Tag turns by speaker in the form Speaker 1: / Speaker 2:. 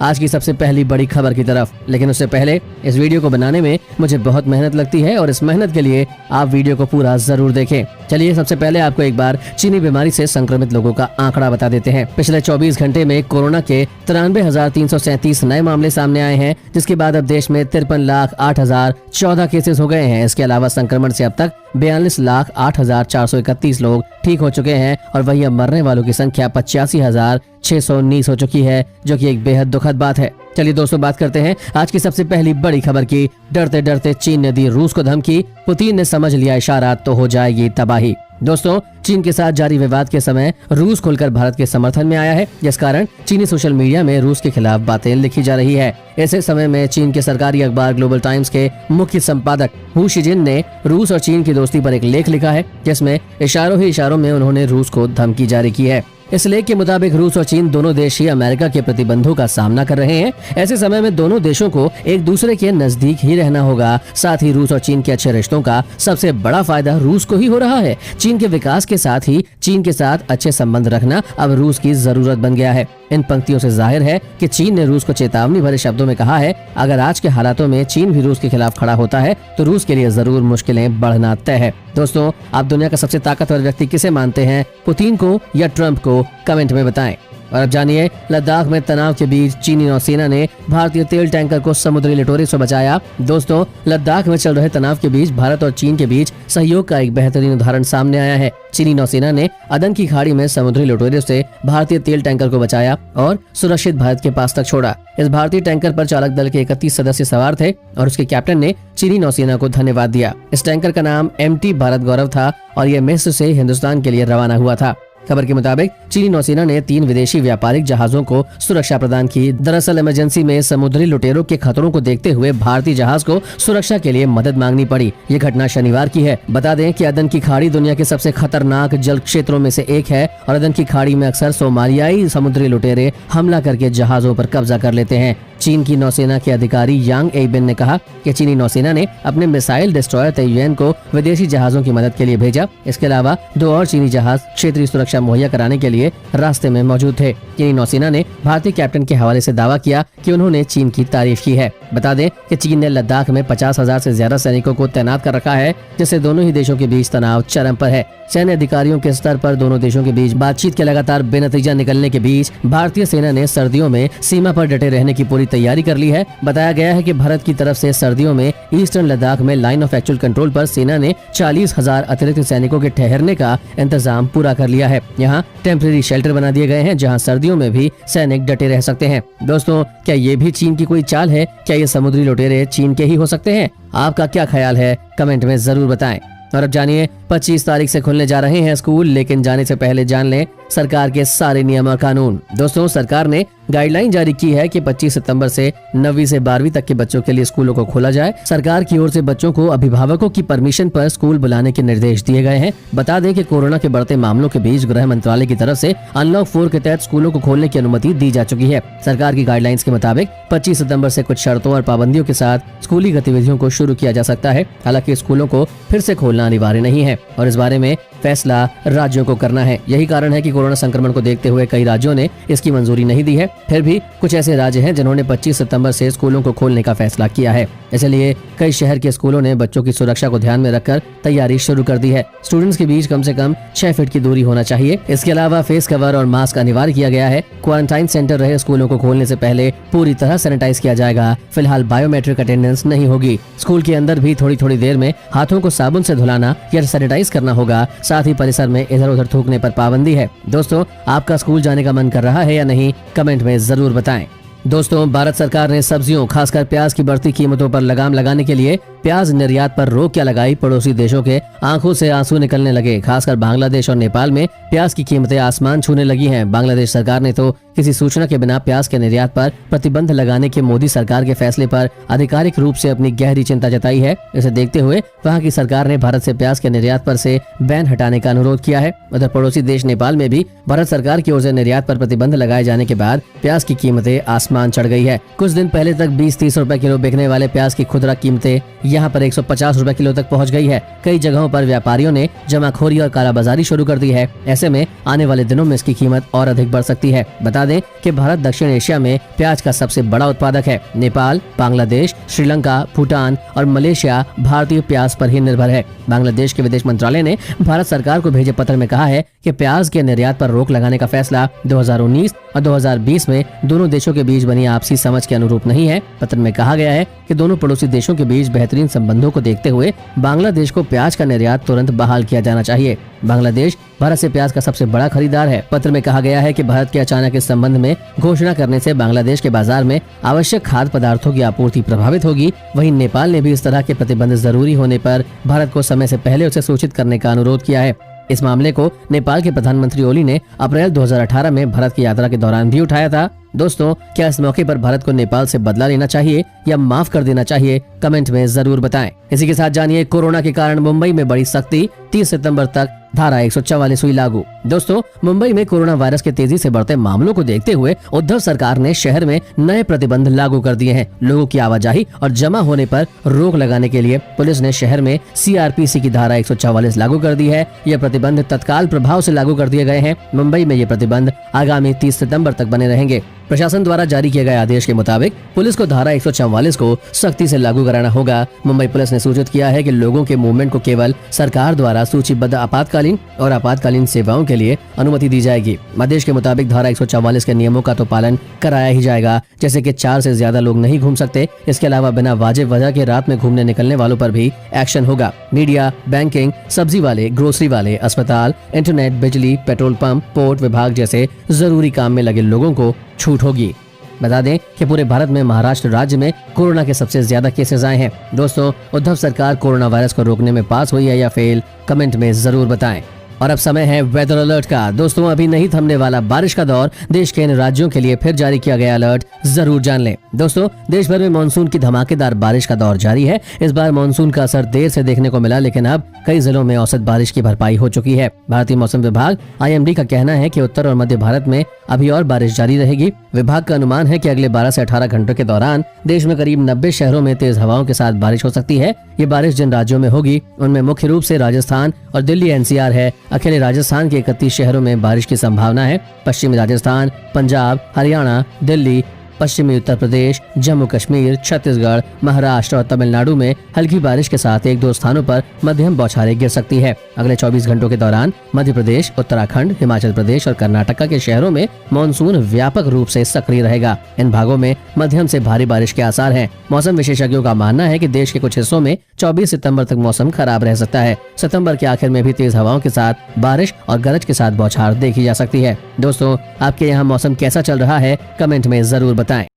Speaker 1: आज की सबसे पहली बड़ी खबर की तरफ। लेकिन उससे पहले इस वीडियो को बनाने में मुझे बहुत मेहनत लगती है और इस मेहनत के लिए आप वीडियो को पूरा जरूर देखें। चलिए सबसे पहले आपको एक बार चीनी बीमारी से संक्रमित लोगों का आंकड़ा बता देते हैं। पिछले 24 घंटे में कोरोना के 93,337 नए मामले सामने आए हैं, जिसके बाद अब देश में 53,08,014 केसेस हो गए हैं। इसके अलावा संक्रमण से अब तक 42,08,431 लोग ठीक हो चुके हैं और वहीं अब मरने वालों की संख्या 85,619 हो चुकी है, जो कि एक बेहद दुखद बात है। चलिए दोस्तों, बात करते हैं आज की सबसे पहली बड़ी खबर की। डरते डरते चीन ने दी रूस को धमकी, पुतिन ने समझ लिया इशारा तो हो जाएगी तबाही। दोस्तों, चीन के साथ जारी विवाद के समय रूस खुलकर भारत के समर्थन में आया है, जिस कारण चीनी सोशल मीडिया में रूस के खिलाफ बातें लिखी जा रही है। ऐसे समय में चीन के सरकारी अखबार ग्लोबल टाइम्स के मुख्य संपादक हु शिजिन ने रूस और चीन की दोस्ती पर एक लेख लिखा है, जिसमें इशारों ही इशारों में उन्होंने रूस को धमकी जारी की है। इस लेख के मुताबिक रूस और चीन दोनों देश ही अमेरिका के प्रतिबंधों का सामना कर रहे हैं। ऐसे समय में दोनों देशों को एक दूसरे के नजदीक ही रहना होगा। साथ ही रूस और चीन के अच्छे रिश्तों का सबसे बड़ा फायदा रूस को ही हो रहा है। चीन के विकास के साथ ही चीन के साथ अच्छे संबंध रखना अब रूस की जरूरत बन गया है। इन पंक्तियों से जाहिर है कि चीन ने रूस को चेतावनी भरे शब्दों में कहा है, अगर आज के हालातों में चीन भी रूस के खिलाफ खड़ा होता है तो रूस के लिए जरूर मुश्किलें बढ़ना तय है। दोस्तों, आप दुनिया का सबसे ताकतवर व्यक्ति किसे मानते हैं, पुतिन को या ट्रंप को? कमेंट में बताएं। और अब जानिए, लद्दाख में तनाव के बीच चीनी नौसेना ने भारतीय तेल टैंकर को समुद्री लुटेरे से बचाया। दोस्तों, लद्दाख में चल रहे तनाव के बीच भारत और चीन के बीच सहयोग का एक बेहतरीन उदाहरण सामने आया है। चीनी नौसेना ने अदन की खाड़ी में समुद्री लुटेरे से भारतीय तेल टैंकर को बचाया और सुरक्षित भारत के पास तक छोड़ा। इस भारतीय टैंकर पर चालक दल के 31 सदस्य सवार थे और उसके कैप्टन ने चीनी नौसेना को धन्यवाद दिया। इस टैंकर का नाम MT भारत गौरव था और यह मिस्र से हिंदुस्तान के लिए रवाना हुआ था। खबर के मुताबिक चीनी नौसेना ने 3 विदेशी व्यापारिक जहाजों को सुरक्षा प्रदान की। दरअसल इमरजेंसी में समुद्री लुटेरों के खतरों को देखते हुए भारतीय जहाज को सुरक्षा के लिए मदद मांगनी पड़ी। ये घटना शनिवार की है। बता दें कि अदन की खाड़ी दुनिया के सबसे खतरनाक जल क्षेत्रों में से एक है और अदन की खाड़ी में अक्सर सोमालियाई समुद्री लुटेरे हमला करके जहाजों पर कब्जा कर लेते हैं। चीन की नौसेना के अधिकारी यांग एबिन ने कहा कि चीनी नौसेना ने अपने मिसाइल डिस्ट्रॉयर तेयुएन को विदेशी जहाजों की मदद के लिए भेजा। इसके अलावा 2 और चीनी जहाज क्षेत्रीय सुरक्षा मुहैया कराने के लिए रास्ते में मौजूद थे। चीनी नौसेना ने भारतीय कैप्टन के हवाले से दावा किया कि उन्होंने चीन की तारीफ की है। बता दें कि चीन ने लद्दाख में 50,000 से ज्यादा सैनिकों को तैनात कर रखा है, जिससे दोनों ही देशों के बीच तनाव चरम पर है। सैन्य अधिकारियों के स्तर पर दोनों देशों के बीच बातचीत के लगातार बेनतीजा निकलने के बीच भारतीय सेना ने सर्दियों में सीमा पर डटे रहने की पूरी तैयारी कर ली है। बताया गया है कि भारत की तरफ से सर्दियों में ईस्टर्न लद्दाख में लाइन ऑफ एक्चुअल कंट्रोल पर सेना ने 40,000 अतिरिक्त सैनिकों के ठहरने का इंतजाम पूरा कर लिया है। यहाँ टेम्परेरी शेल्टर बना दिए गए हैं, जहाँ सर्दियों में भी सैनिक डटे रह सकते हैं। दोस्तों, क्या ये भी चीन की कोई चाल है? क्या ये समुद्री लुटेरे चीन के ही हो सकते हैं? आपका क्या ख्याल है? कमेंट में जरूर बताएं। और अब जानिए, 25 तारीख से खुलने जा रहे हैं स्कूल, लेकिन जाने से पहले जान लें सरकार के सारे नियम और कानून। दोस्तों, सरकार ने गाइडलाइन जारी की है कि 25 सितंबर से 9वीं से 12वीं तक के बच्चों के लिए स्कूलों को खोला जाए। सरकार की ओर से बच्चों को अभिभावकों की परमिशन पर स्कूल बुलाने के निर्देश दिए गए हैं। बता दें कि कोरोना के बढ़ते मामलों के बीच गृह मंत्रालय की तरफ से अनलॉक 4 के तहत स्कूलों को खोलने की अनुमति दी जा चुकी है। सरकार की गाइडलाइंस के मुताबिक 25 सितंबर से कुछ शर्तों और पाबंदियों के साथ स्कूली गतिविधियों को शुरू किया जा सकता है। हालांकि स्कूलों को फिर से खोलना अनिवार्य नहीं है और इस बारे में फैसला राज्यों को करना है। यही कारण है कि कोरोना संक्रमण को देखते हुए कई राज्यों ने इसकी मंजूरी नहीं दी है। फिर भी कुछ ऐसे राज्य हैं जिन्होंने 25 सितंबर से स्कूलों को खोलने का फैसला किया है। इसलिए कई शहर के स्कूलों ने बच्चों की सुरक्षा को ध्यान में रखकर तैयारी शुरू कर दी है। स्टूडेंट्स के बीच कम से कम 6 फीट की दूरी होना चाहिए। इसके अलावा फेस कवर और मास्क अनिवार्य किया गया है। क्वारंटाइन सेंटर रहे स्कूलों को खोलने से पहले पूरी तरह सैनिटाइज किया जाएगा। फिलहाल बायोमेट्रिक अटेंडेंस नहीं होगी। स्कूल के अंदर भी थोड़ी थोड़ी देर में हाथों को साबुन से धुलाना या सैनिटाइज करना होगा। साथ ही परिसर में इधर उधर थूकने पर पाबंदी है। दोस्तों, आपका स्कूल जाने का मन कर रहा है या नहीं? कमेंट में जरूर बताएं। दोस्तों, भारत सरकार ने सब्जियों खासकर प्याज की बढ़ती कीमतों पर लगाम लगाने के लिए प्याज निर्यात पर रोक क्या लगाई। पड़ोसी देशों के आंखों से आंसू निकलने लगे। खासकर बांग्लादेश और नेपाल में प्याज की कीमतें आसमान छूने लगी हैं। बांग्लादेश सरकार ने तो किसी सूचना के बिना प्याज के निर्यात पर प्रतिबंध लगाने के मोदी सरकार के फैसले पर आधिकारिक रूप से अपनी गहरी चिंता जताई है। इसे देखते हुए वहां की सरकार ने भारत से प्याज के निर्यात पर से बैन हटाने का अनुरोध किया है। उधर पड़ोसी देश नेपाल में भी भारत सरकार की ओर से निर्यात पर प्रतिबंध लगाए जाने के बाद प्याज की कीमतें आसमान आसमान चढ़ गई है। कुछ दिन पहले तक 20-30 रुपए किलो बिकने वाले प्याज की खुदरा कीमतें यहाँ पर 150 रुपए किलो तक पहुँच गई है। कई जगहों पर व्यापारियों ने जमाखोरी और कालाबाजारी शुरू कर दी है। ऐसे में आने वाले दिनों में इसकी कीमत और अधिक बढ़ सकती है। बता दें कि भारत दक्षिण एशिया में प्याज का सबसे बड़ा उत्पादक है। नेपाल, बांग्लादेश, श्रीलंका, भूटान और मलेशिया भारतीय प्याज पर ही निर्भर है। बांग्लादेश के विदेश मंत्रालय ने भारत सरकार को भेजे पत्र में कहा है कि प्याज के निर्यात पर रोक लगाने का फैसला 2019 और 2020 में दोनों देशों के बीच बनी आपसी समझ के अनुरूप नहीं है। पत्र में कहा गया है कि दोनों पड़ोसी देशों के बीच बेहतरीन संबंधों को देखते हुए बांग्लादेश को प्याज का निर्यात तुरंत बहाल किया जाना चाहिए। बांग्लादेश भारत से प्याज का सबसे बड़ा खरीदार है। पत्र में कहा गया है कि भारत के अचानक इस संबंध में घोषणा करने से बांग्लादेश के बाजार में आवश्यक खाद्य पदार्थों की आपूर्ति प्रभावित होगी। वहीं नेपाल ने भी इस तरह के प्रतिबंध जरूरी होने पर भारत को समय से पहले उसे सूचित करने का अनुरोध किया है। इस मामले को नेपाल के प्रधानमंत्री ओली ने अप्रैल 2018 में भारत की यात्रा के दौरान भी उठाया था। दोस्तों, क्या इस मौके पर भारत को नेपाल से बदला लेना चाहिए या माफ कर देना चाहिए? कमेंट में जरूर बताएं। इसी के साथ जानिए कोरोना के कारण मुंबई में बड़ी सख्ती, 30 सितंबर तक धारा 144 हुई लागू। दोस्तों, मुंबई में कोरोना वायरस के तेजी से बढ़ते मामलों को देखते हुए उद्धव सरकार ने शहर में नए प्रतिबंध लागू कर दिए हैं। लोगों की आवाजाही और जमा होने पर रोक लगाने के लिए पुलिस ने शहर में CRPC की धारा 144 लागू कर दी है। यह प्रतिबंध तत्काल प्रभाव से लागू कर दिए गए हैं। मुंबई में ये प्रतिबंध आगामी 30 सितंबर तक बने रहेंगे। प्रशासन द्वारा जारी किए गए आदेश के मुताबिक पुलिस को धारा 144 को सख्ती से लागू कराना होगा। मुंबई पुलिस ने सूचित किया है कि लोगों के मूवमेंट को केवल सरकार द्वारा सूचीबद्ध आपातकालीन और आपातकालीन सेवाओं के लिए अनुमति दी जाएगी। आदेश के मुताबिक धारा 144 के नियमों का तो पालन कराया ही जाएगा, जैसे कि 4 से ज्यादा लोग नहीं घूम सकते। इसके अलावा बिना वाजिब वजह के रात में घूमने निकलने वालों पर भी एक्शन होगा। मीडिया, बैंकिंग, सब्जी वाले, ग्रोसरी वाले, अस्पताल, इंटरनेट, बिजली, पेट्रोल पंप, पोर्ट विभाग जैसे जरूरी काम में लगे लोगों को छूट होगी। बता दें कि पूरे भारत में महाराष्ट्र राज्य में कोरोना के सबसे ज्यादा केसेस आए हैं। दोस्तों, उद्धव सरकार कोरोना वायरस को रोकने में पास हुई है या फेल? कमेंट में जरूर बताएं। और अब समय है वेदर अलर्ट का। दोस्तों, अभी नहीं थमने वाला बारिश का दौर। देश के इन राज्यों के लिए फिर जारी किया गया अलर्ट, जरूर जान लें। दोस्तों, देश भर में मानसून की धमाकेदार बारिश का दौर जारी है। इस बार मानसून का असर देर से देखने को मिला, लेकिन अब कई जिलों में औसत बारिश की भरपाई हो चुकी है। भारतीय मौसम विभाग IMD का कहना है कि उत्तर और मध्य भारत में अभी और बारिश जारी रहेगी। विभाग का अनुमान है कि अगले 12 से 18 घंटों के दौरान देश में करीब 90 शहरों में तेज हवाओं के साथ बारिश हो सकती है। ये बारिश जिन राज्यों में होगी उनमें मुख्य रूप से राजस्थान और दिल्ली NCR है। अकेले राजस्थान के 31 शहरों में बारिश की संभावना है। पश्चिमी राजस्थान, पंजाब, हरियाणा, दिल्ली, पश्चिमी उत्तर प्रदेश, जम्मू कश्मीर, छत्तीसगढ़, महाराष्ट्र और तमिलनाडु में हल्की बारिश के साथ 1-2 स्थानों पर मध्यम बौछारें गिर सकती है। अगले 24 घंटों के दौरान मध्य प्रदेश, उत्तराखंड, हिमाचल प्रदेश और कर्नाटक के शहरों में मानसून व्यापक रूप से सक्रिय रहेगा। इन भागों में मध्यम से भारी बारिश के आसार हैं। मौसम विशेषज्ञों का मानना है कि देश के कुछ हिस्सों में 24 सितंबर तक मौसम खराब रह सकता है। सितंबर के आखिर में भी तेज हवाओं के साथ बारिश और गरज के साथ बौछार देखी जा सकती है। दोस्तों, आपके यहाँ मौसम कैसा चल रहा है? कमेंट में जरूर बताएं।